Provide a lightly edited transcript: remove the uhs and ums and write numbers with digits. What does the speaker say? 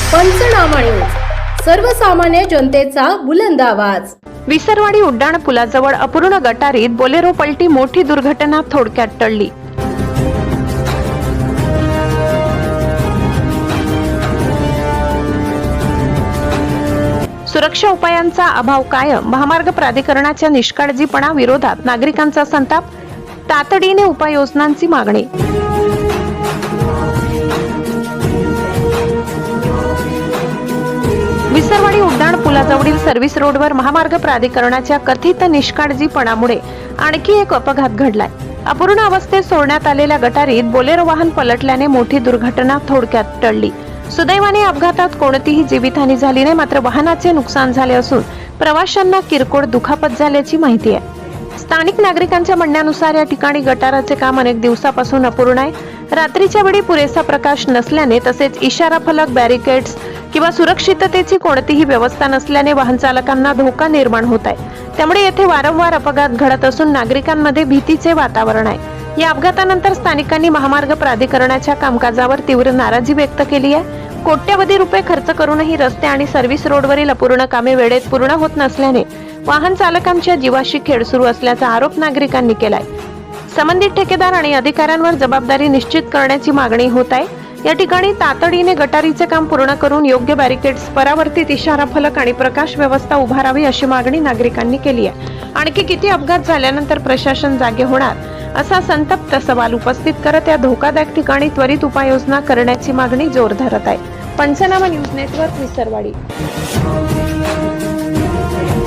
पंचनामा न्यूज, सर्वसामान्य जनतेचा बुलंद आवाज। विसरवाडी उड्डाण पुलाजवळ अपूर्ण गटारीत बोलेरो पलटी, मोठी दुर्घटना थोडक्यात टळली। सुरक्षा उपायांचा अभाव कायम, महामार्ग प्राधिकरणाच्या निष्काळजीपणा विरोधात नागरिकांचा संताप, तातडीने उपाययोजनांची मागणी। विसरवाडी उड्डाण पुलाजवळील सर्व्हिस रोडवर महामार्ग प्राधिकरणाच्या कथित निष्काळजीपणामुळे आणखी एक अपघात घडलाय। अपूर्ण अवस्थेत सोडण्यात आलेल्या गटारीत बोलेरो वाहन पलटल्याने मोठी दुर्घटना थोडक्यात टळली। सुदैवाने अपघातात कोणतीही जीवितहानी झाली नाही, मात्र वाहनाचे नुकसान झाले असून प्रवाशांना किरकोळ दुखापत झाल्याची माहिती आहे। स्थानिक नागरिकांच्या म्हणण्यानुसार या ठिकाणी गटाराचे काम अनेक दिवसापासून अपूर्ण आहे। रात्रीच्या वेळी पुरेसा प्रकाश नसल्याने तसेच इशारा फलक, बॅरिकेड्स किंवा सुरक्षिततेची कोणतीही व्यवस्था नसल्याने वाहन चालकांना धोका निर्माण होत आहे। त्यामुळे येथे वारंवार अपघात घडत असून नागरिकांमध्ये भीतीचे वातावरण आहे। या अपघातानंतर स्थानिकांनी महामार्ग प्राधिकरणाच्या कामकाजावर तीव्र नाराजी व्यक्त केली आहे। कोट्यवधी रुपये खर्च करूनही रस्ते आणि सर्व्हिस रोडवरील अपूर्ण कामे वेळेत पूर्ण होत नसल्याने वाहन चालकांच्या जीवाशी खेळ सुरू असल्याचा आरोप नागरिकांनी केलाय। संबंधित ठेकेदार आणि अधिकाऱ्यांवर जबाबदारी निश्चित करण्याची मागणी होत आहे। या ठिकाणी तातडीने गटारीचे काम पूर्ण करून योग्य बॅरिकेड्स, परावर्तित इशारा फलक आणि प्रकाश व्यवस्था उभारावी अशी मागणी नागरिकांनी केली आहे। आणखी किती अपघात झाल्यानंतर प्रशासन जागे होणार असा संतप्त सवाल उपस्थित करत या धोकादायक ठिकाणी त्वरित उपाययोजना करण्याची मागणी जोर धरत आहे। पंचनामा न्यूज नेटवर्क, विसरवाडी।